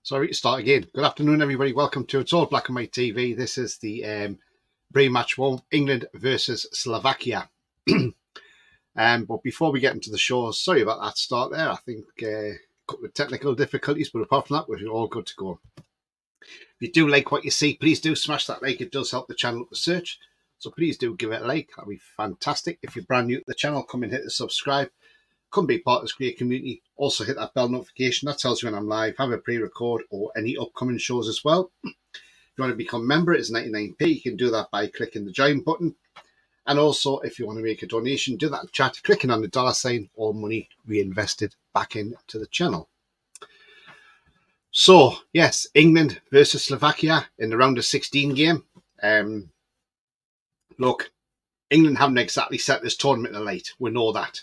Sorry to start again. Good afternoon, everybody. Welcome to It's All Black and White TV. This is the pre-match one, England versus Slovakia. But before we get into the show, sorry about that start there. I think a couple of technical difficulties, but apart from that, we're all good to go. If you do like what you see, please do smash that like. It does help the channel up the search. So please do give it a like. That'd be fantastic. If you're brand new to the channel, come and hit the subscribe. Come be part of this great community. Also hit that bell notification. That tells you when I'm live, have a pre-record or any upcoming shows as well. If you want to become a member, it's 99p. You can do that by clicking the join button. And also, if you want to make a donation, do that in chat, clicking on the $sign, all money reinvested back into the channel. So, yes, England versus Slovakia in the round of 16 game. Look, England haven't exactly set this tournament alight. We know that.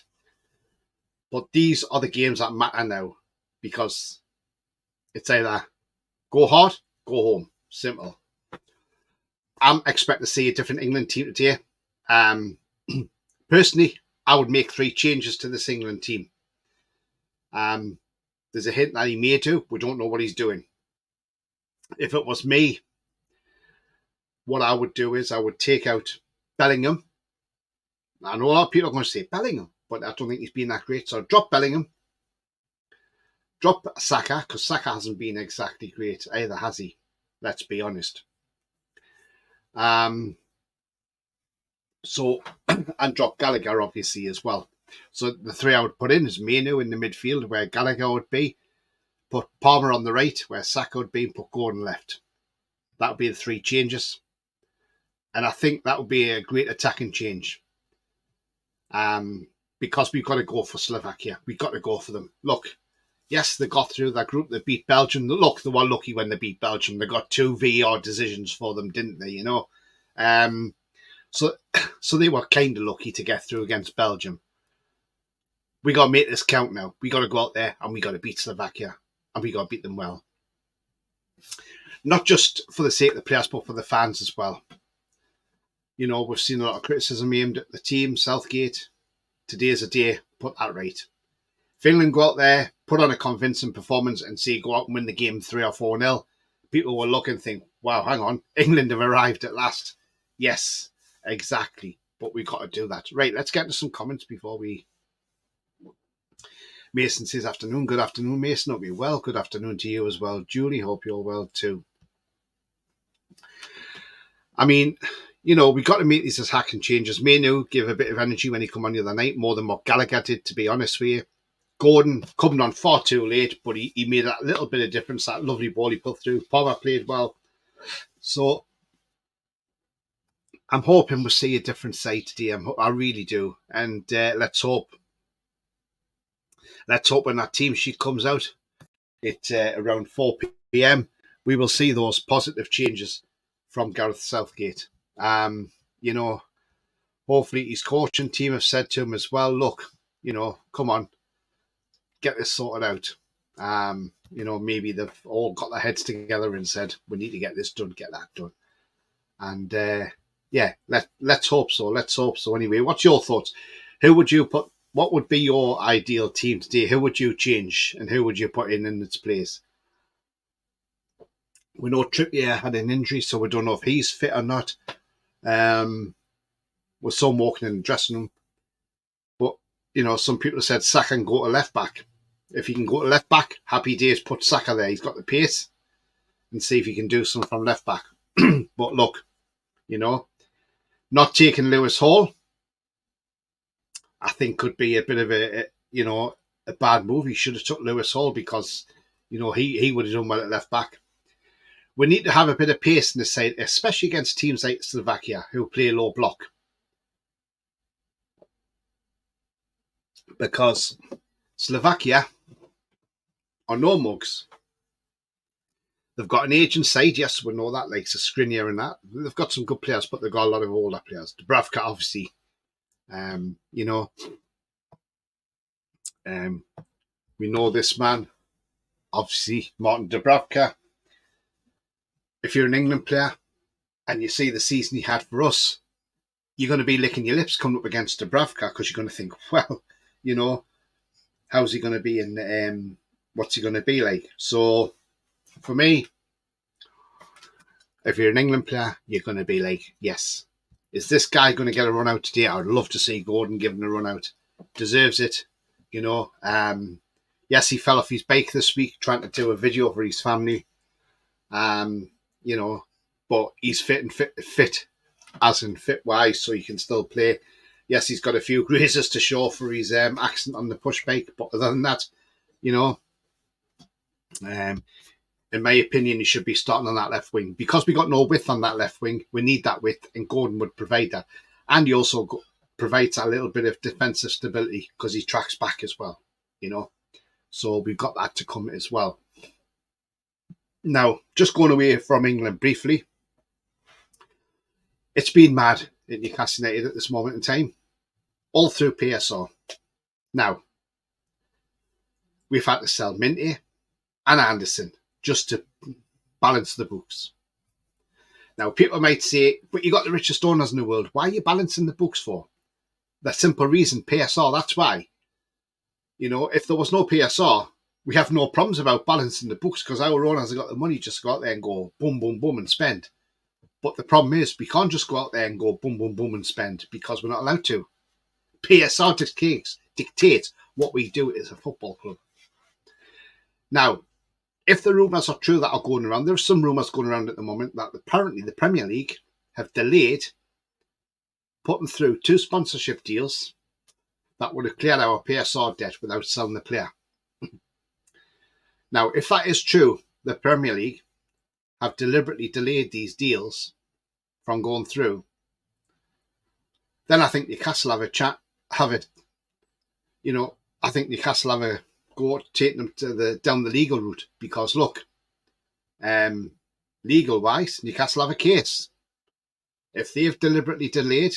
But these are the games that matter now, because it's either go hard, go home. Simple. I'm expecting to see a different England team today. Personally, I would make 3 changes to this England team. There's a hint that he may do. We don't know what he's doing. If it was me, what I would do is I would take out Bellingham. I know a lot of people are going to say Bellingham, but I don't think he's been that great. So drop Bellingham. Drop Saka, because Saka hasn't been exactly great either, has he? Let's be honest. So, and drop Gallagher, obviously, as well. So the 3 I would put in is Manu in the midfield, where Gallagher would be. Put Palmer on the right, where Saka would be, and put Gordon left. That would be the 3 changes. And I think that would be a great attacking change. Because we've got to go for Slovakia. We've got to go for them. Look, yes, they got through that group. They beat Belgium. Look, they were lucky when they beat Belgium. They got 2 VAR decisions for them, didn't they? You know, so they were kind of lucky to get through against Belgium. We got to make this count now. We got to go out there and we got to beat Slovakia, and we got to beat them well. Not just for the sake of the players, but for the fans as well. You know, we've seen a lot of criticism aimed at the team, Southgate. Today's a day, put that right. If England go out there, put on a convincing performance and say go out and win the game 3 or 4-0, people will look and think, wow, hang on, England have arrived at last. Yes, exactly. But we've got to do that. Right, let's get into some comments before we... Mason says afternoon. Good afternoon, Mason. Hope you're well. Good afternoon to you as well, Julie. Hope you're well too. I mean... You know, we've got to make these attacking changes. Manu gave a bit of energy when he come on the other night, more than what Gallagher did, to be honest with you. Gordon coming on far too late, but he made that little bit of difference, that lovely ball he put through. Palmer played well. So I'm hoping we'll see a different side today. I really do. And let's hope when that team sheet comes out, it's around 4 p.m, we will see those positive changes from Gareth Southgate. You know, hopefully his coach and team have said to him as well, look, you know, come on, get this sorted out. You know, maybe they've all got their heads together and said, we need to get this done, get that done. And yeah, let's hope so. Let's hope so. Anyway, what's your thoughts? Who would you put, what would be your ideal team today? Who would you change and who would you put in its place? We know Trippier had an injury, so we don't know if he's fit or not. We saw him walking in the dressing room. But, you know, some people said Saka can go to left back. If he can go to left back, happy days, put Saka there. He's got the pace. And see if he can do something from left back. But look, you know, not taking Lewis Hall, I think could be a bit of a bad move. He should have took Lewis Hall because, you know, he would have done well at left back. We need to have a bit of pace in the side, especially against teams like Slovakia, who play low block. Because Slovakia are no mugs. They've got an aging side, yes, we know that, like Skriniar and that. They've got some good players, but they've got a lot of older players. Dubravka, obviously, you know. We know this man, obviously, Martin Dubravka. If you're an England player and you see the season he had for us, you're going to be licking your lips coming up against Dubravka because you're going to think, well, you know, how's he going to be in, what's he going to be like? So for me, if you're an England player, you're going to be like, yes, is this guy going to get a run out today? I'd love to see Gordon given a run out. Deserves it, you know. Yes, he fell off his bike this week trying to do a video for his family. You know, but he's fit as in fit wise, so he can still play. Yes, he's got a few grazes to show for his accent on the push bike, but other than that, you know, in my opinion, he should be starting on that left wing. Because we got no width on that left wing, we need that width, and Gordon would provide that. And he also provides a little bit of defensive stability because he tracks back as well, you know. So we've got that to come as well. Now, just going away from England briefly, it's been mad at Newcastle United at this moment in time, all through PSR. Now, we've had to sell Minty and Anderson just to balance the books. Now, people might say, but you got the richest owners in the world. Why are you balancing the books for? The simple reason, PSR, that's why. You know, if there was no PSR, we have no problems about balancing the books because our owners have got the money just to go out there and go boom, boom, boom and spend. But the problem is we can't just go out there and go boom, boom, boom and spend because we're not allowed to. PSR dictates what we do as a football club. Now, if the rumours are true that are going around, there's some rumours going around at the moment that apparently the Premier League have delayed putting through 2 sponsorship deals that would have cleared our PSR debt without selling the player. Now, if that is true, the Premier League have deliberately delayed these deals from going through, then I think Newcastle have I think Newcastle have a go taking them to down the legal route because look, legal wise, Newcastle have a case. If they've deliberately delayed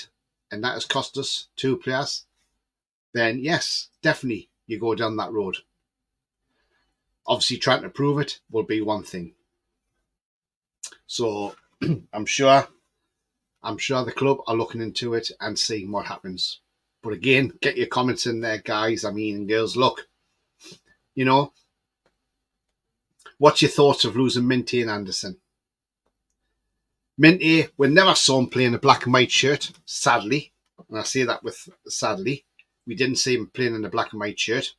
and that has cost us 2 players, then yes, definitely you go down that road. Obviously, trying to prove it will be one thing. So I'm sure the club are looking into it and seeing what happens. But again, get your comments in there, guys. I mean, girls, look, you know, what's your thoughts of losing Minty and Anderson? Minty, we never saw him play in a black and white shirt, sadly. And I say that with sadly. We didn't see him playing in a black and white shirt.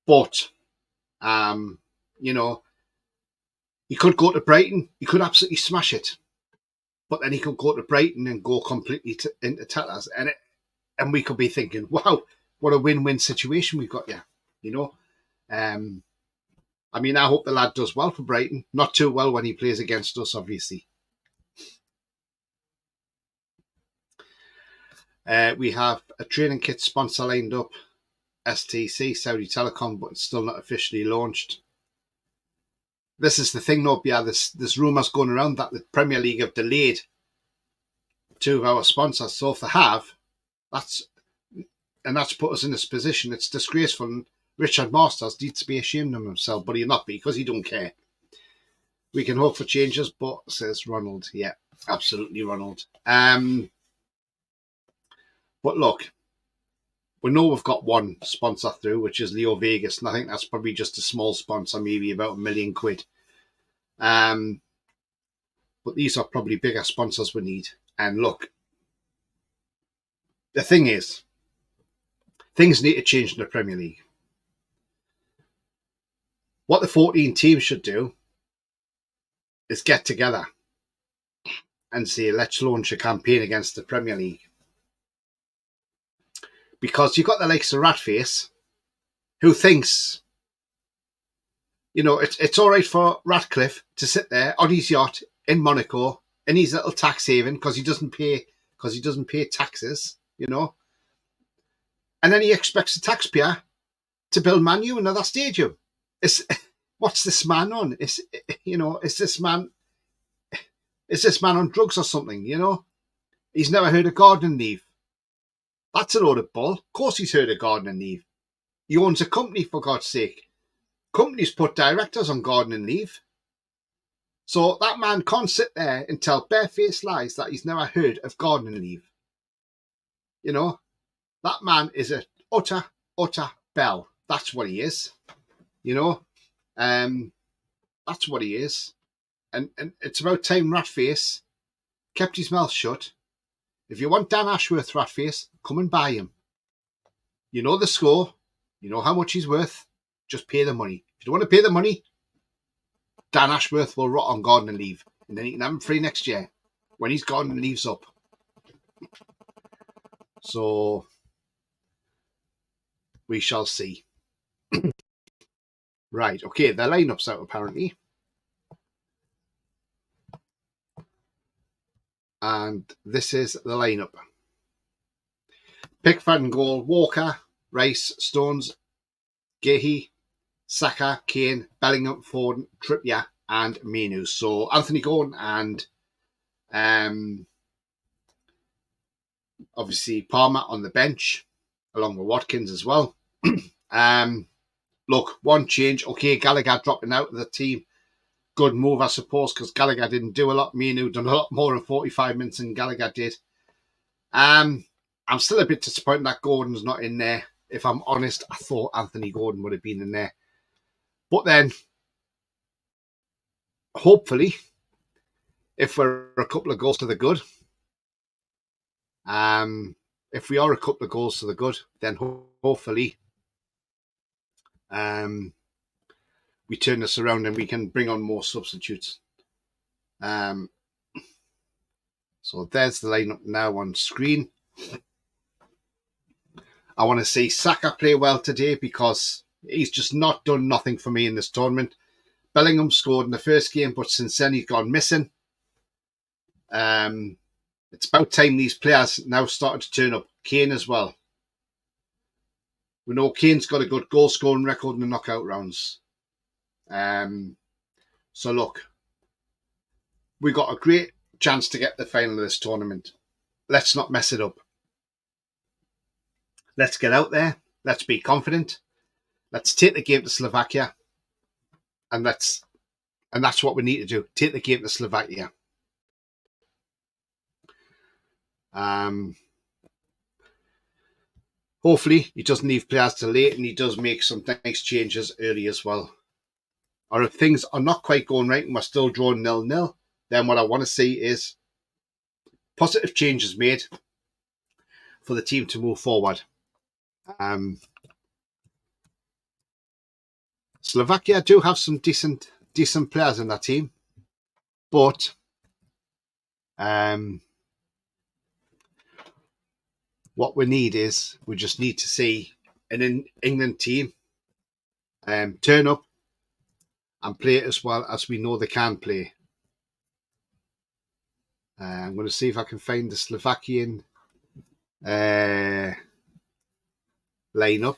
But, you know, he could go to Brighton. He could absolutely smash it. But then he could go to Brighton and go completely into tatters. And we could be thinking, wow, what a win-win situation we've got here. You know? I mean, I hope the lad does well for Brighton. Not too well when he plays against us, obviously. We have a training kit sponsor lined up. STC, Saudi Telecom, but it's still not officially launched. This is the thing, though, yeah, there's rumours going around that the Premier League have delayed 2 of our sponsors. So if they have, that's put us in this position. It's disgraceful. And Richard Masters needs to be ashamed of himself, but he'll not be because he don't care. We can hope for changes, but says Ronald. Yeah, absolutely, Ronald. But look, we know we've got one sponsor through, which is Leo Vegas, and I think that's probably just a small sponsor, maybe about £1 million. But these are probably bigger sponsors we need. And look, the thing is, things need to change in the Premier League. What the 14 teams should do is get together and say, let's launch a campaign against the Premier League. Because you've got the likes of Ratface, who thinks, you know, it's all right for Ratcliffe to sit there on his yacht in Monaco in his little tax haven because he doesn't pay taxes, you know. And then he expects the taxpayer to build Man U another stadium. What's this man on? Is this man on drugs or something? You know, he's never heard of gardening leave. That's a load of bull. Of course he's heard of gardening leave. He owns a company, for God's sake. Companies put directors on gardening leave. So that man can't sit there and tell barefaced lies that he's never heard of gardening leave. You know, that man is a utter bell. That's what he is. You know, That's what he is. And it's about time Ratface kept his mouth shut. If you want Dan Ashworth, Ratface, come and buy him. You know the score. You know how much he's worth. Just pay the money. If you don't want to pay the money, Dan Ashworth will rot on garden and leave. And then you can have him free next year when he's gone and leaves up. So we shall see. Right, okay, their lineup's out apparently. And this is the lineup. Pickford and goal, Walker, Rice, Stones, Gahey, Saka, Kane, Bellingham, Foden, Trippier, and Menu. So Anthony Gordon and obviously Palmer on the bench, along with Watkins as well. Look, one change. Okay, Gallagher dropping out of the team. Good move, I suppose, because Gallagher didn't do a lot. Menu done a lot more in 45 minutes than Gallagher did. I'm still a bit disappointed that Gordon's not in there. If I'm honest, I thought Anthony Gordon would have been in there. But then, hopefully, if we're a couple of goals to the good, if we are a couple of goals to the good, then hopefully we turn this around and we can bring on more substitutes. So there's the lineup now on screen. I want to see Saka play well today because he's just not done nothing for me in this tournament. Bellingham scored in the first game, but since then he's gone missing. It's about time these players now started to turn up. Kane as well. We know Kane's got a good goal scoring record in the knockout rounds. So look, we got a great chance to get the final of this tournament. Let's not mess it up. Let's get out there. Let's be confident. Let's take the game to Slovakia. And that's what we need to do. Take the game to Slovakia. Hopefully he doesn't leave players too late and he does make some nice changes early as well. Or if things are not quite going right and we're still drawing 0-0, then what I want to see is positive changes made for the team to move forward. Slovakia do have some decent players in that team, but what we need is we just need to see an England team turn up and play as well as we know they can play. I'm going to see if I can find the Slovakian lineup.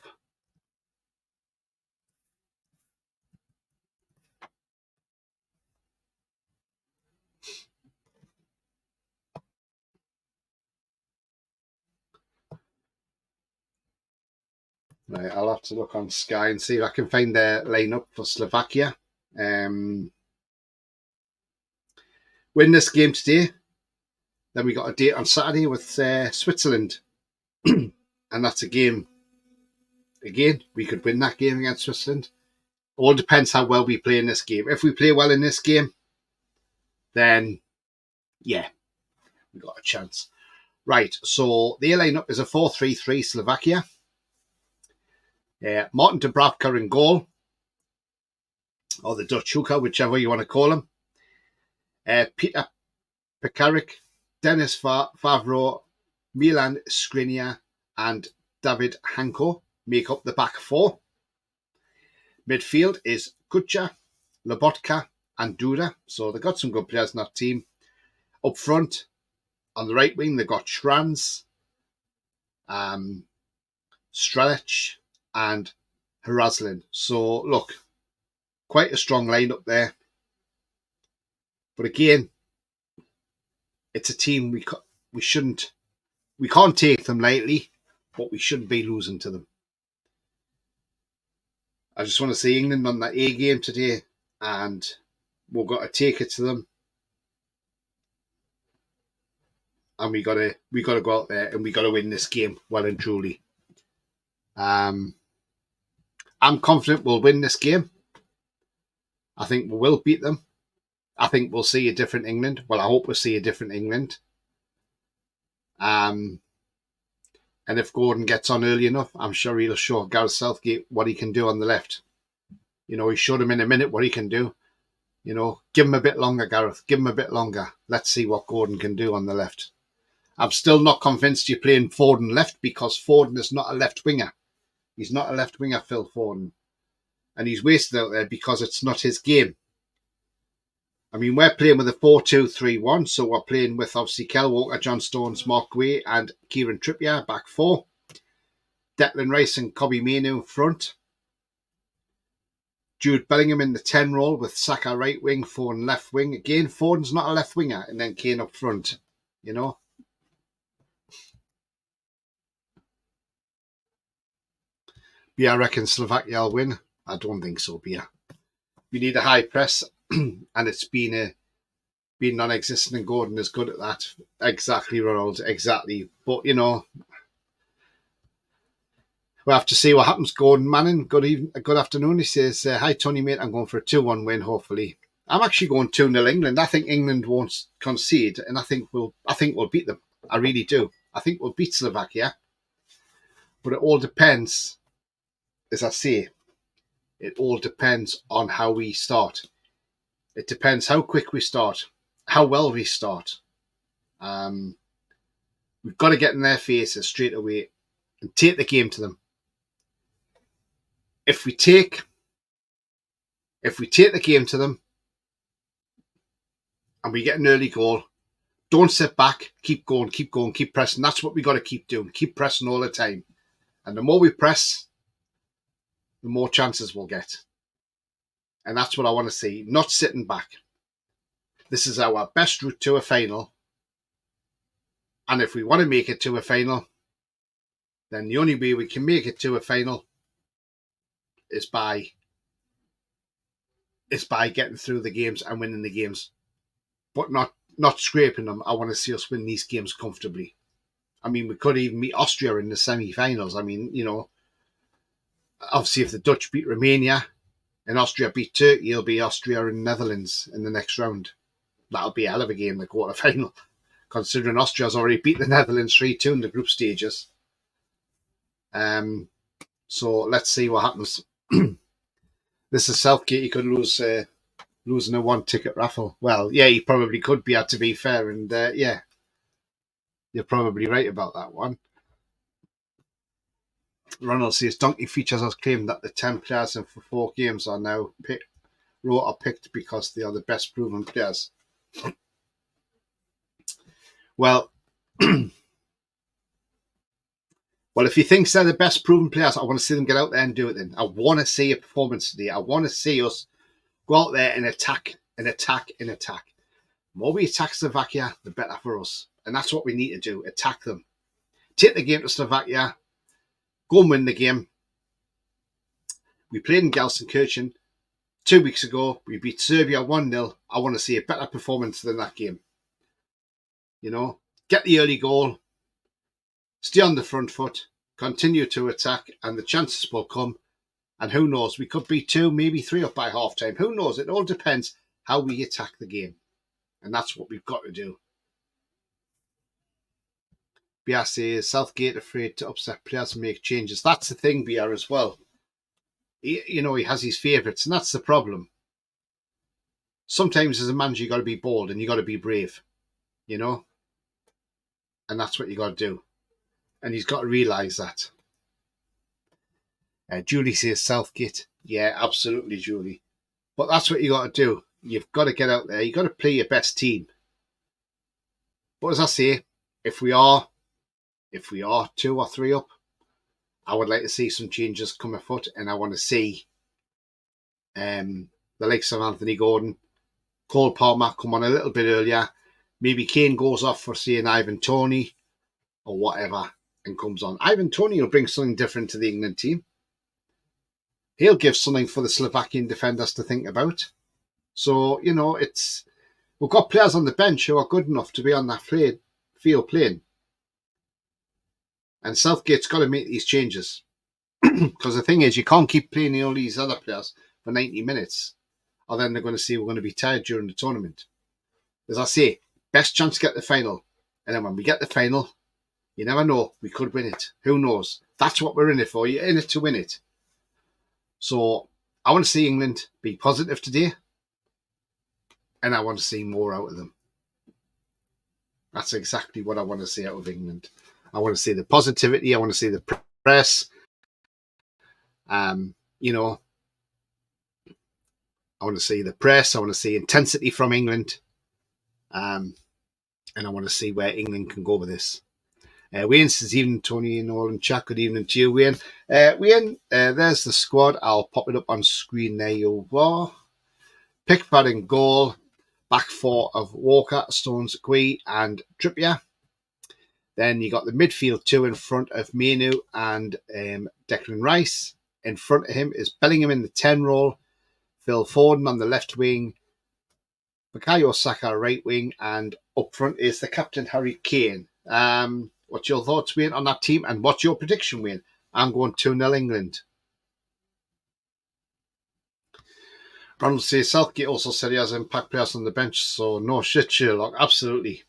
Right, I'll have to look on Sky and see if I can find their lineup for Slovakia. Win this game today, then we got a date on Saturday with Switzerland, and that's a game. Again, we could win that game against Switzerland. All depends how well we play in this game. If we play well in this game, then yeah, we got a chance. Right, so the lineup is a 4-3-3 Slovakia. Martin Dubravka in goal, or the Dutch hooker, whichever you want to call him. Peter Pekarik, Dennis Favreau, Milan Skriniar, and David Hanko make up the back four. Midfield is Kucha, Lobotka, and Duda. So they've got some good players in that team. Up front, on the right wing, they've got Schranz, Strelic, and Haraslin. So look, quite a strong lineup there. But again, it's a team we can't take them lightly, but we shouldn't be losing to them. I just want to see England on that A game today, and we've got to take it to them, and we got to go out there and we got to win this game well and truly. I'm confident we'll win this game. I think we will beat them. I think we'll see a different England. Well, I hope we'll see a different England. And if Gordon gets on early enough, I'm sure he'll show Gareth Southgate what he can do on the left. He showed him in a minute what he can do. Give him a bit longer, Gareth. Give him a bit longer. Let's see what Gordon can do on the left. I'm still not convinced you're playing Foden left, because Foden is not a left winger. He's not a left winger, Phil Foden. And he's wasted out there because it's not his game. I mean, we're playing with a 4-2-3-1, so we're playing with obviously Kel Walker, John Stones, Mark Guay and Kieran Trippier, back four. Declan Rice and Kobbie Mainoo front. Jude Bellingham in the 10 role with Saka right wing, Foden left wing. Again, Foden's not a left winger, and then Kane up front, Yeah, I reckon Slovakia will win. I don't think so, Bia. We need a high press, and it's been non-existent, and Gordon is good at that. Exactly, Ronald, exactly. But, we'll have to see what happens. Gordon Manning, good afternoon. He says, hi, Tony, mate. I'm going for a 2-1 win, hopefully. I'm actually going 2-0 England. I think England won't concede, and I think we'll beat them. I really do. I think we'll beat Slovakia. But it all depends, as I say, it all depends on how we start. It depends how quick we start, how well we start. We've got to get in their faces straight away and take the game to them. If we take the game to them and we get an early goal, don't sit back, keep going, keep pressing. That's what we got to keep doing. Keep pressing all the time. And the more we press, the more chances we'll get. And that's what I want to see, not sitting back. This is our best route to a final. And if we want to make it to a final, then the only way we can make it to a final is by getting through the games and winning the games. But not scraping them. I want to see us win these games comfortably. I mean, we could even meet Austria in the semi-finals. I mean, obviously if the Dutch beat Romania and Austria beat Turkey, it'll be Austria and Netherlands in the next round. That'll be a hell of a game, the quarter-final, considering Austria's already beat the Netherlands 3-2 in the group stages. So let's see what happens. This is Southgate. He could losing a one-ticket raffle. Well, yeah, he probably could be, to be fair. And yeah, you're probably right about that one. Ronald says, Donkey Features has claimed that the 10 players in for 4 games are now picked because they are the best proven players. Well, if he thinks they're the best proven players, I want to see them get out there and do it then. I want to see a performance today. I want to see us go out there and attack. The more we attack Slovakia, the better for us. And that's what we need to do, attack them. Take the game to Slovakia, go and win the game. We played in Gelsenkirchen 2 weeks ago. We beat Serbia 1-0. I want to see a better performance than that game. Get the early goal, stay on the front foot, continue to attack, and the chances will come. And who knows, we could be 2, maybe 3 up by half time. Who knows? It all depends how we attack the game. And that's what we've got to do. BR says, Southgate afraid to upset players and make changes. That's the thing, BR, as well. He has his favourites, and that's the problem. Sometimes as a manager, you got to be bold and you got to be brave, And that's what you got to do. And he's got to realise that. Julie says Southgate. Yeah, absolutely, Julie. But that's what you got to do. You've got to get out there. You've got to play your best team. But as I say, if we are 2 or 3 up, I would like to see some changes come afoot, and I want to see the likes of Anthony Gordon, Cole Palmer come on a little bit earlier. Maybe Kane goes off for, say, an Ivan Toney or whatever and comes on. Ivan Toney will bring something different to the England team. He'll give something for the Slovakian defenders to think about. So, we've got players on the bench who are good enough to be on that field playing. And Southgate's got to make these changes. Because the thing is, you can't keep playing all these other players for 90 minutes. or then they're going to say we're going to be tired during the tournament. As I say, best chance to get the final. And then when we get the final, you never know, we could win it. Who knows? That's what we're in it for. You're in it to win it. So I want to see England be positive today, and I want to see more out of them. That's exactly what I want to see out of England. I want to see the positivity. I want to see the press. You know, I want to see the press. I want to see intensity from England. And I want to see where England can go with this. Wayne says, evening, Tony and all in chat. Good evening to you, Wayne. Wayne, there's the squad. I'll pop it up on screen. There you are. Pickford in goal. Back four of Walker, Stones, Gui and Trippier. Then you got the midfield two in front of Mainu and Declan Rice. In front of him is Bellingham in the 10 role. Phil Foden on the left wing. Bukayo Saka right wing. And up front is the captain, Harry Kane. What's your thoughts, Wayne, on that team? And what's your prediction, Wayne? I'm going 2-0 England. Ronald says, Southgate also said he has impact players on the bench, so no shit, Sherlock. Absolutely.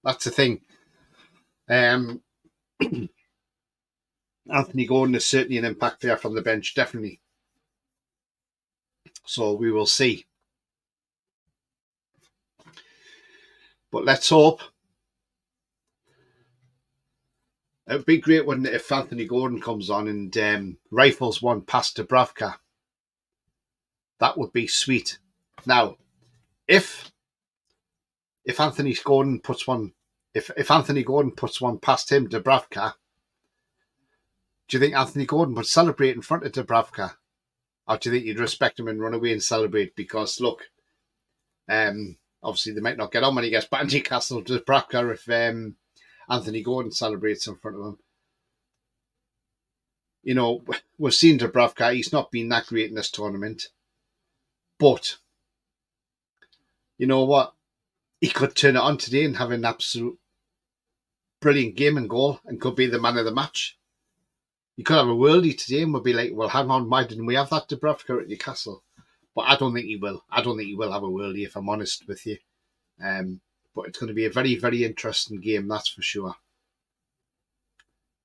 That's the thing. Anthony Gordon is certainly an impact player from the bench, definitely. So we will see. But let's hope. It would be great, wouldn't it, if Anthony Gordon comes on and rifles one past Dubravka. That would be sweet. Now, if Anthony Gordon puts one, if Anthony Gordon puts one past him, Dubravka, do you think Anthony Gordon would celebrate in front of Dubravka? Or do you think you'd respect him and run away and celebrate? Because look, obviously they might not get on when he gets back to Newcastle, Dubravka, if Anthony Gordon celebrates in front of him. You know, we've seen Dubravka, he's not been that great in this tournament. But, you know what? He could turn it on today and have an absolute brilliant game and goal and could be the man of the match. You could have a worldie today and we'll be like, well, hang on, why didn't we have that Dubravka at Newcastle? But I don't think he will. I don't think he will have a worldie, if I'm honest with you. But it's going to be a very, very interesting game, that's for sure.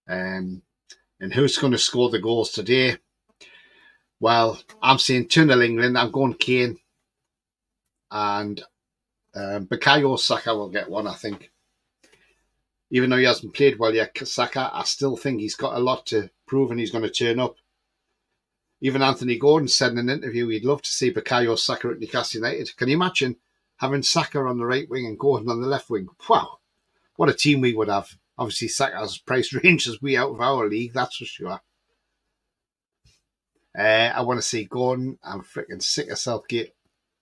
And who's going to score the goals today? Well, I'm saying 2-0 England. I'm going Kane. And Bukayo Saka will get one, I think. Even though he hasn't played well yet, Saka, I still think he's got a lot to prove and he's going to turn up. Even Anthony Gordon said in an interview he'd love to see Bukayo Saka at Newcastle United. Can you imagine having Saka on the right wing and Gordon on the left wing? Wow, what a team we would have. Obviously, Saka's price range is way out of our league, that's for sure. I want to see Gordon. I'm freaking sick of Southgate.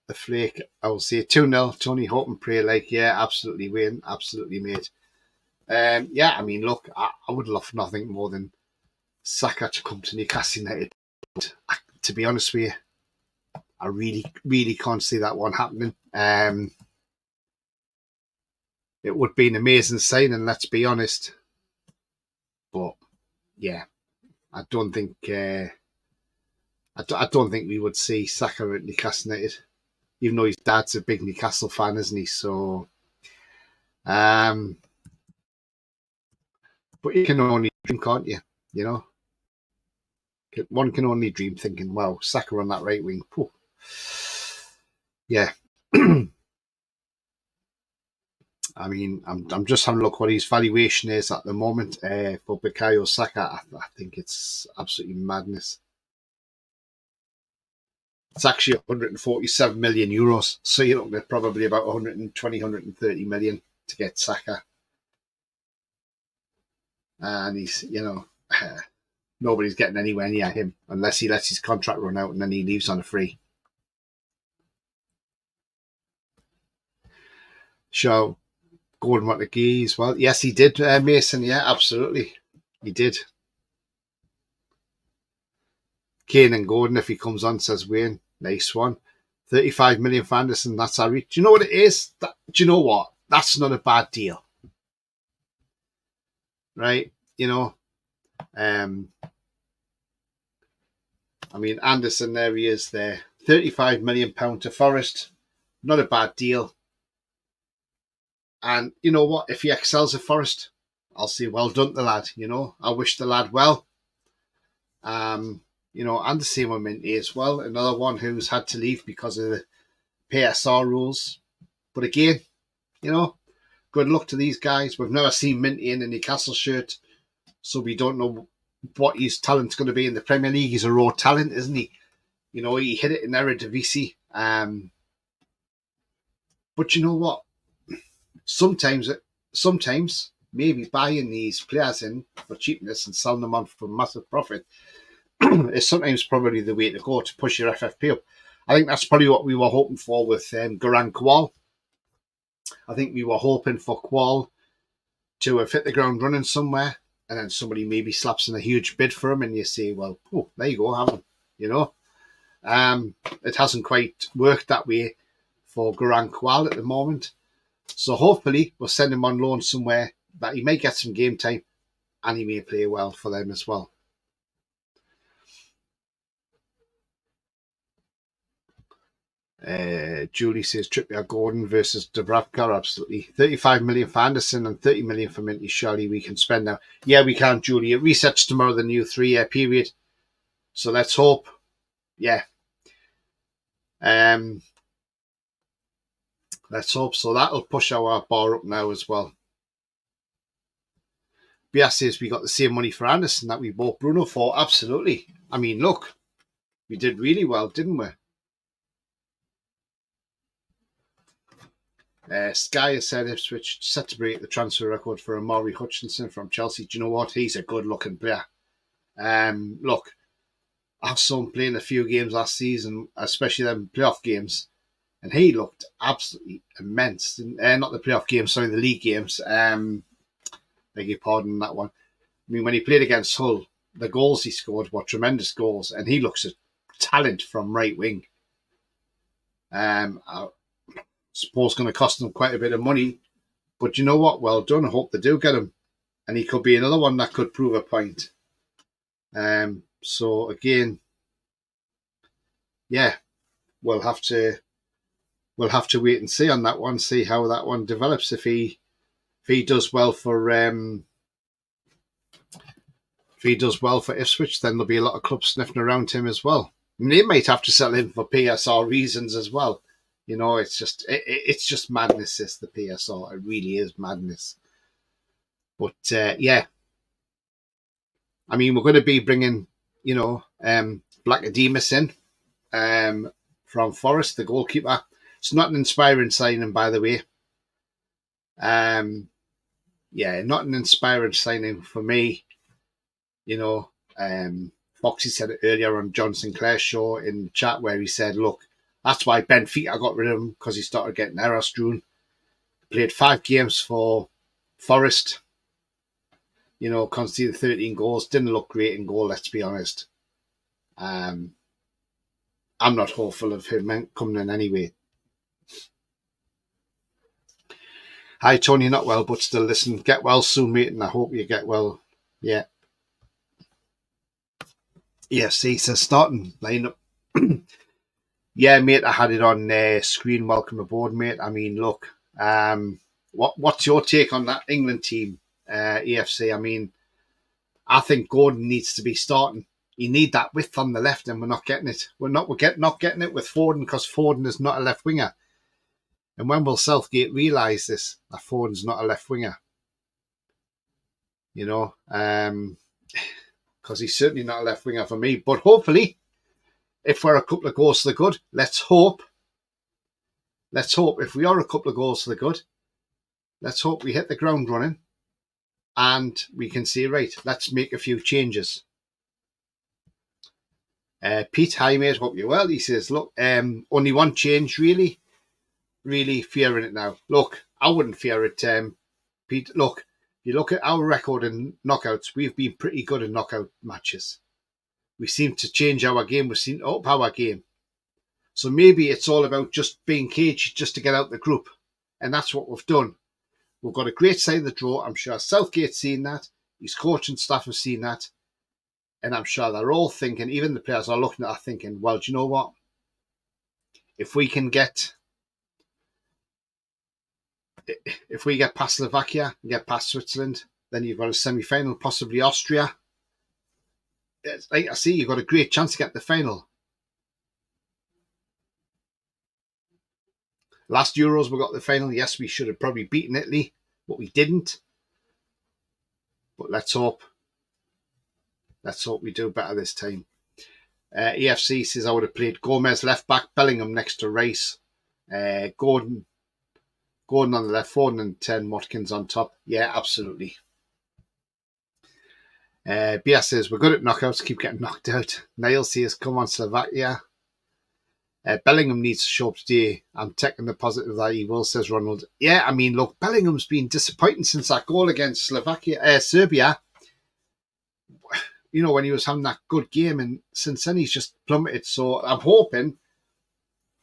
The flake. I will say 2-0. Tony, hope and pray. Like, yeah, absolutely, Wayne. Absolutely, mate. Yeah, I mean, look, I would love nothing more than Saka to come to Newcastle United. But to be honest with you, I really, really can't see that one happening. It would be an amazing signing, let's be honest. But yeah, I don't think I don't think we would see Saka at Newcastle United, even though his dad's a big Newcastle fan, isn't he? So, but you can only dream, can't you? You know, one can only dream, thinking, "Wow, Saka on that right wing." Whew. Yeah. I mean, I'm just having a look what his valuation is at the moment for Bukayo Saka. I think it's absolutely madness. It's actually 147 million euros. So you're looking at probably about 120, 130 million to get Saka. And he's, you know, nobody's getting anywhere near him unless he lets his contract run out and then he leaves on a free. So, Gordon wanted to give as well. Yes, he did, Mason. Yeah, absolutely. He did. Kane and Gordon, if he comes on, says Wayne. Nice one. 35 million for Anderson. That's our reach. Do you know what it is? Do you know what? That's not a bad deal. Right? You know? I mean, Anderson, there he is there. £35 million to Forest. Not a bad deal. And you know what? If he excels at Forest, I'll say well done to the lad. I wish the lad well. And the same with Minty as well. Another one who's had to leave because of the PSR rules. But again, good luck to these guys. We've never seen Minty in a Newcastle shirt, so we don't know what his talent's going to be in the Premier League. He's a raw talent, isn't he? He hit it in Eredivisie. But you know what? Sometimes maybe buying these players in for cheapness and selling them on for massive profit is sometimes probably the way to go to push your FFP up. I think that's probably what we were hoping for with Garang Kwal. I think we were hoping for Kwal to have hit the ground running somewhere, and then somebody maybe slaps in a huge bid for him, and you say, well, there you go, have him. It hasn't quite worked that way for Garang Kwal at the moment. So hopefully we'll send him on loan somewhere that he may get some game time and he may play well for them as well. Julie says Trippier Gordon versus Dubravka, absolutely. 35 million for Anderson and 30 million for Minty. Surely we can spend now. Yeah, we can, Julie. It resets tomorrow, the new 3-year period. So let's hope. Yeah. Let's hope so. That'll push our bar up now as well. Bia says we got the same money for Anderson that we bought Bruno for. Absolutely. I mean, look, we did really well, didn't we? Sky has said Ipswich set to break the transfer record for Amari Hutchinson from Chelsea. Do you know what? He's a good-looking player. Look, I saw him playing a few games last season, especially them playoff games, and he looked absolutely immense. Not the playoff games, sorry, the league games. Beg your pardon on that one. I mean, when he played against Hull, the goals he scored were tremendous goals, and he looks a talent from right wing. I suppose going to cost them quite a bit of money, but you know what? Well done. I hope they do get him, and he could be another one that could prove a point. So again, yeah, we'll have to wait and see on that one, see how that one develops. If he does well for Ipswich, then there'll be a lot of clubs sniffing around him as well. I mean, they might have to sell him for PSR reasons as well. It's just madness. It's the PSR. It really is madness. But yeah, I mean, we're going to be bringing Blackademus in from Forest, the goalkeeper. It's not an inspiring signing, by the way. Yeah, not an inspiring signing for me. Foxy said it earlier on John Sinclair's show in the chat where he said, look, that's why Benfica got rid of him, because he started getting errors strewn. Played 5 games for Forest. Conceded 13 goals. Didn't look great in goal, let's be honest. I'm not hopeful of him coming in anyway. Hi, Tony, not well, but still listen. Get well soon, mate, and I hope you get well. Yeah. Yes, he says starting lineup. Yeah, mate, I had it on screen. Welcome aboard, mate. I mean, look, what's your take on that England team, EFC? I mean, I think Gordon needs to be starting. You need that width on the left, and we're not getting it. We're not getting it with Foden, because Foden is not a left winger. And when will Southgate realise this, that Foden's not a left winger? Because he's certainly not a left winger for me. But hopefully, if we're a couple of goals to the good, let's hope if we are a couple of goals to the good, let's hope we hit the ground running and we can say, right, let's make a few changes. Pete, hi mate, hope you're well. He says, look, only one change really fearing it now. Look, I wouldn't fear it, Pete. Look, you look at our record in knockouts, we've been pretty good in knockout matches. We seem to change our game. We seem to up our game. So maybe it's all about just being cagey just to get out the group. And that's what we've done. We've got a great side of the draw. I'm sure Southgate's seen that. His coaching staff have seen that. And I'm sure they're all thinking, even the players are looking at that thinking, well, do you know what? if we get past Slovakia and get past Switzerland, then you've got a semi-final, possibly Austria. Like I see, you've got a great chance to get the final. Last Euros we got the final. Yes, we should have probably beaten Italy, but we didn't. But let's hope we do better this time. EFC says I would have played Gomez left back, Bellingham next to Rice, Gordon on the left, Foden and 10, Watkins on top. Yeah, absolutely. BS says we're good at knockouts, keep getting knocked out. Niall says come on Slovakia. Bellingham needs to show up today. I'm taking the positive that he will, says Ronald. Yeah, I mean, look, Bellingham's been disappointing since that goal against Serbia. You know, when he was having that good game, and since then he's just plummeted. So I'm hoping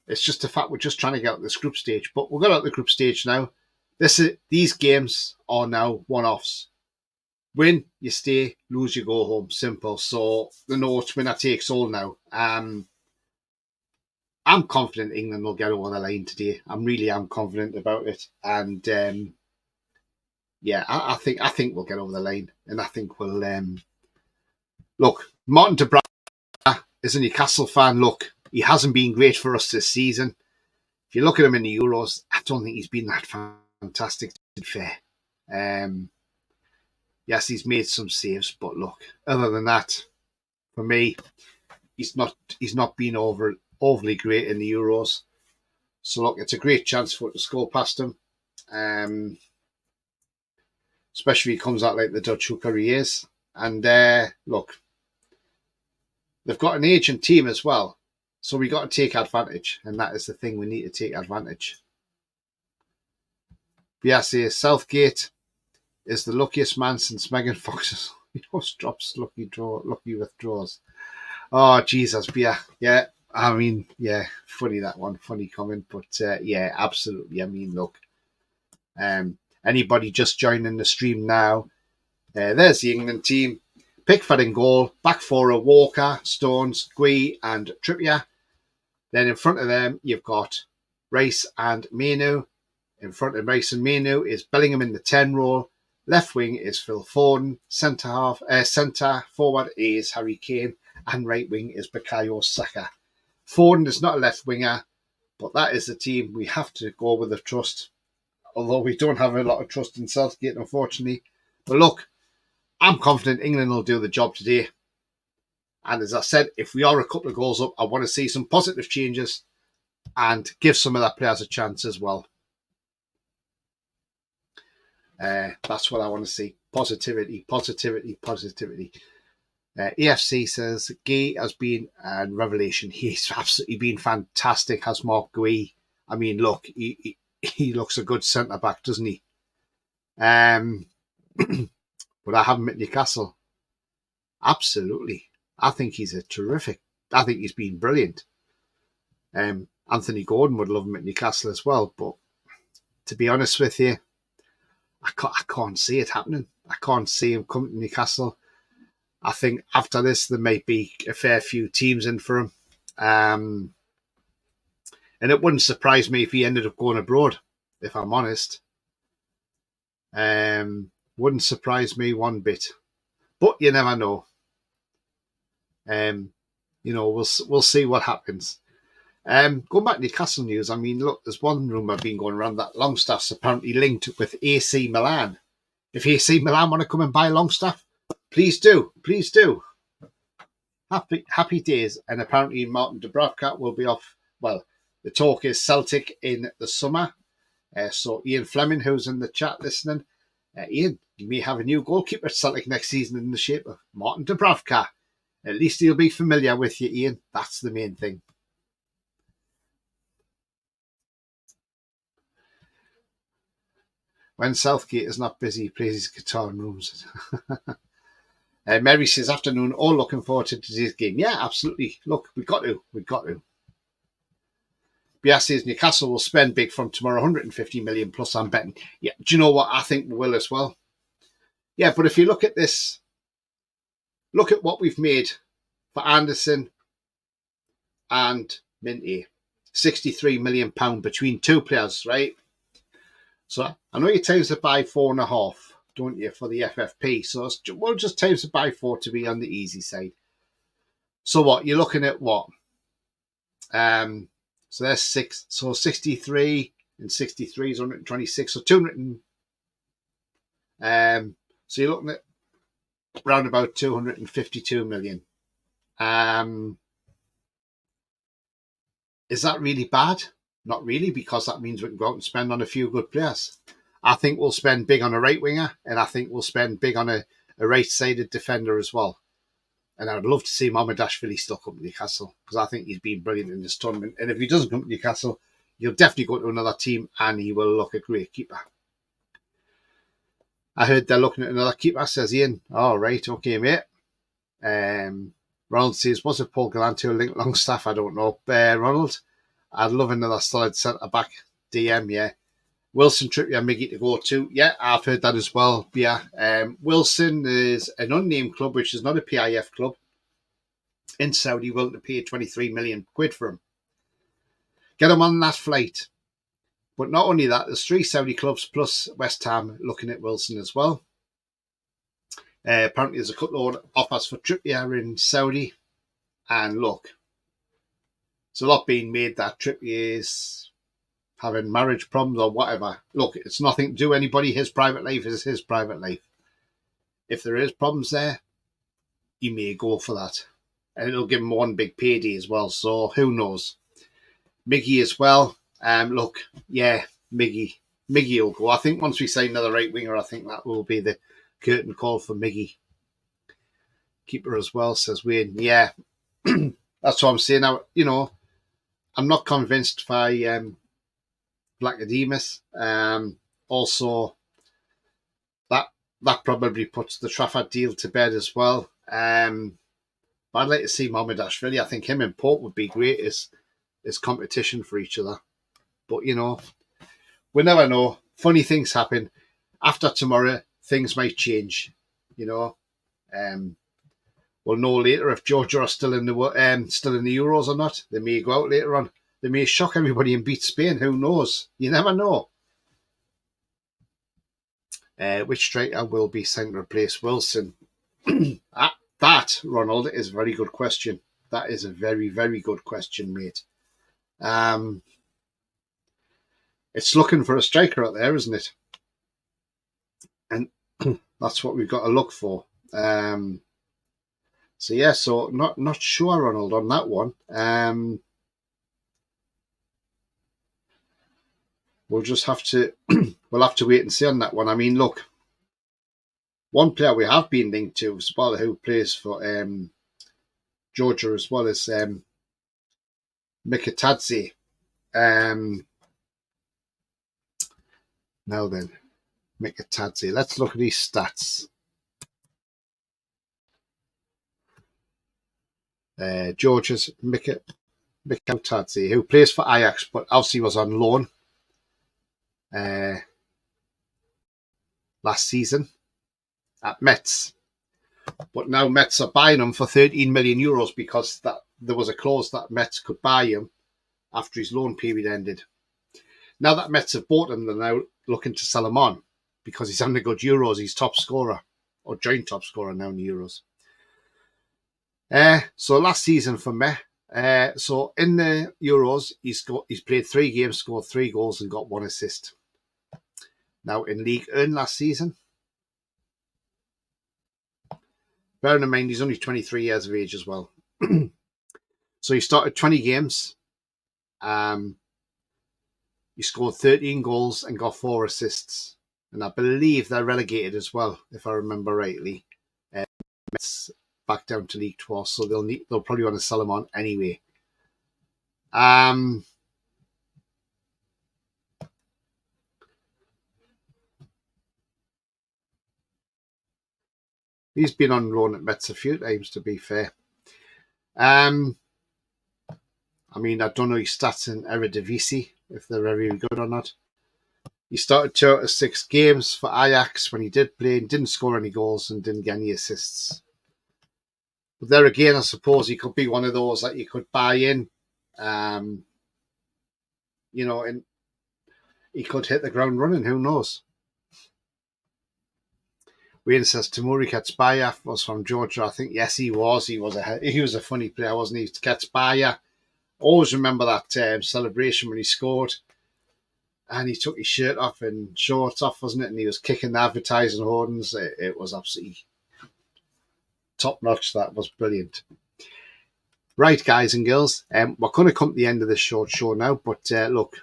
it's just the fact we're just trying to get out this group stage. But we've got out the group stage now. These games are now one-offs. Win, you stay. Lose, you go home. Simple. So the note winner takes all now. I'm confident England will get over the line today. I really am confident about it. And yeah, I think we'll get over the line. And I think we'll... Look, Martin Dubravka is a Newcastle fan. Look, he hasn't been great for us this season. If you look at him in the Euros, I don't think he's been that fantastic, to be fair. Yes, he's made some saves, but look, other than that, for me, he's not been overly great in the Euros. So look, it's a great chance for it to score past him. Especially if he comes out like the Dutch hooker he is. And look, they've got an aging team as well. So we got to take advantage. And that is the thing, we need to take advantage. Biasi Southgate is the luckiest man since Megan Fox's drops lucky withdraws. Oh, Jesus, yeah. I mean, yeah, funny that one, funny comment. But yeah, absolutely. I mean, look, anybody just joining the stream now, there's the England team. Pickford in goal, back four of Walker, Stones, Gui and Trippier. Then in front of them, you've got Rice and Mainu. In front of Rice and Mainu is Bellingham in the 10 role. Left wing is Phil Foden. Centre forward is Harry Kane. And right wing is Bukayo Saka. Foden is not a left winger, but that is the team we have to go with the trust. Although we don't have a lot of trust in Southgate, unfortunately. But look, I'm confident England will do the job today. And as I said, if we are a couple of goals up, I want to see some positive changes and give some of the players a chance as well. That's what I want to see. Positivity. EFC says Gui has been a revelation. He's absolutely been fantastic, has Mark Gui. I mean, look, he looks a good centre-back, doesn't he? But I have him at Newcastle. Absolutely. I think he's I think he's been brilliant. Anthony Gordon would love him at Newcastle as well, but to be honest with you, I can't see it happening. I can't see him coming to Newcastle. I think after this, there might be a fair few teams in for him. And it wouldn't surprise me if he ended up going abroad, if I'm honest. Wouldn't surprise me one bit. But you never know. You know, we'll see what happens. Going back to Newcastle news, I mean, look, there's one rumour been going around that Longstaff's apparently linked with AC Milan. If AC Milan want to come and buy Longstaff, please do. Happy days. And apparently Martin Dubravka will be off. Well, the talk is Celtic in the summer. So Ian Fleming, who's in the chat listening, Ian, you may have a new goalkeeper at Celtic next season in the shape of Martin Dubravka. At least he'll be familiar with you, Ian. That's the main thing. When Southgate is not busy, he plays his guitar in rooms. Mary says, afternoon, all looking forward to today's game. Yeah, absolutely. Look, we've got to. Bias says Newcastle will spend big from tomorrow, 150 million plus, I'm betting. Yeah, do you know what? I think we will as well. Yeah, but if you look at this, look at what we've made for Anderson and Minty. £63 million between two players, right? So I know you times it by 4.5, don't you, for the FFP? So we'll just times it by 4 to be on the easy side. So what you're looking at? What? So there's 6. So 63 and 63 is 126. So 200. So you're looking at around about 252 million. Is that really bad? Not really, because that means we can go out and spend on a few good players. I think we'll spend big on a right winger, and I think we'll spend big on a right-sided defender as well. And I'd love to see Mamardashvili still come to Newcastle, because I think he's been brilliant in this tournament. And if he doesn't come to Newcastle, he'll definitely go to another team, and he will look a great keeper. I heard they're looking at another keeper, says Ian. Oh, right, okay, mate. Ronald says, was it Paul Gallant who linked Longstaff? I don't know. Ronald, I'd love another solid centre-back DM, yeah. Wilson, Trippier, Miggy to go too. Yeah, I've heard that as well. Yeah, Wilson is an unnamed club, which is not a PIF club, in Saudi, willing to pay 23 million quid for him. Get him on that flight. But not only that, there's 3 Saudi clubs plus West Ham looking at Wilson as well. Apparently there's a couple of offers for Trippier in Saudi. And look, there's a lot being made that Trippier is having marriage problems or whatever. Look, it's nothing to do with anybody. His private life is his private life. If there is problems there, he may go for that. And it'll give him one big payday as well. So who knows? Miggy as well. Look, yeah, Miggy will go. I think once we sign another right winger, I think that will be the curtain call for Miggy. Keeper as well, says Wayne. Yeah, that's what I'm saying. Now, you know, I'm not convinced by Blackademus. Also, that probably puts the Trafford deal to bed as well. But I'd like to see Mamardashvili. I think him and Pope would be great as competition for each other. But, you know, we never know. Funny things happen. After tomorrow, things might change, you know. We'll know later if Georgia are still in the Euros or not. They may go out later on. They may shock everybody and beat Spain. Who knows? You never know. Which striker will be sent to replace Wilson? That, Ronald, is a very good question. That is a very, very good question, mate. It's looking for a striker out there, isn't it? And that's what we've got to look for. So yeah, so not sure, Ronald, on that one. We'll just have to we'll have to wait and see on that one. I mean, look, one player we have been linked to as well, who plays for Georgia as well, is Mikatadze. Now then, Mikatadze. Let's look at his stats. Georgia's Mikatadze, who plays for Ajax, but obviously was on loan last season at Metz. But now Metz are buying him for 13 million euros because there was a clause that Metz could buy him after his loan period ended. Now that Metz have bought him, they're now looking to sell him on because he's having a good Euros. He's top scorer, or joint top scorer now in the Euros. So last season for me, so in the Euros, he's played 3 games, scored 3 goals and got 1 assist. Now in League 1 last season, bearing in mind he's only 23 years of age as well. So he started 20 games. He scored 13 goals and got 4 assists. And I believe they're relegated as well, if I remember rightly. It's back down to League 2, so they'll probably want to sell him on anyway. He's been on loan at Metz a few times, to be fair. I mean, I don't know his stats in Eredivisie, if they're very good or not. He started 2 out of 6 games for Ajax when he did play and didn't score any goals and didn't get any assists. But there again, I suppose he could be one of those that you could buy in. you know, and he could hit the ground running. Who knows? Wayne says Tamuri Katsbayev was from Georgia. I think yes, he was. He was a funny player, wasn't he? Katsbayev. Always remember that celebration when he scored, and he took his shirt off and shorts off, wasn't it? And he was kicking the advertising hoardings. It was absolutely top notch. That was brilliant. Right, guys and girls, we're going to come to the end of this short show now. But look,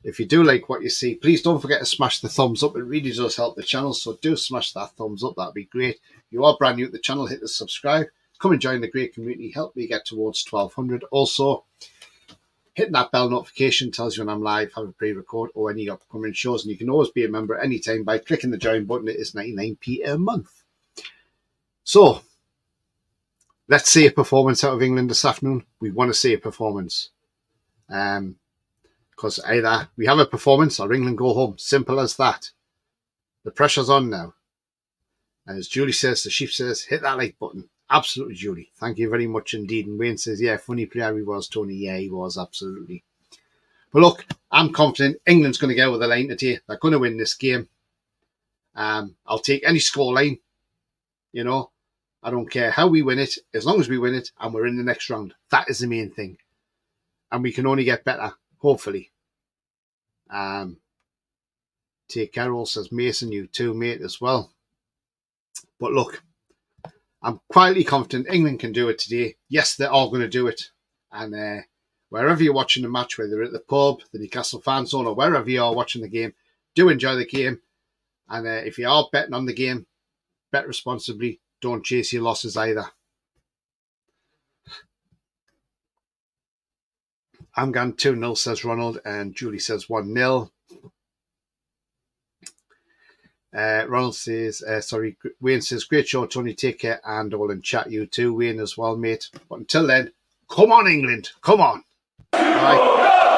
if you do like what you see, please don't forget to smash the thumbs up. It really does help the channel, so do smash that thumbs up. That'd be great. If you are brand new to the channel, hit the subscribe. Come and join the great community. Help me get towards 1,200. Also, hitting that bell notification tells you when I'm live, have a pre-record, or any upcoming shows. And you can always be a member anytime by clicking the join button. It is 99p a month. So, let's see a performance out of England this afternoon. We want to see a performance. Because either we have a performance or England go home. Simple as that. The pressure's on now. And as Julie says, the sheep says, hit that like button. Absolutely, Julie. Thank you very much indeed. And Wayne says, yeah, funny player he was, Tony. Yeah, he was, absolutely. But look, I'm confident England's going to go with the line today. They're going to win this game. I'll take any scoreline. You know, I don't care how we win it, as long as we win it and we're in the next round. That is the main thing. And we can only get better, hopefully. Take Carol says, Mason, you too, mate, as well. But look, I'm quietly confident England can do it today. Yes, they're all going to do it. And wherever you're watching the match, whether at the pub, the Newcastle fan zone, or wherever you are watching the game, do enjoy the game. And if you are betting on the game, bet responsibly. Don't chase your losses either. I'm going 2-0, says Ronald, and Julie says 1-0. Ronald says, Wayne says, great show, Tony, take care, and all in chat you too, Wayne, as well, mate. But until then, come on, England, come on. All right.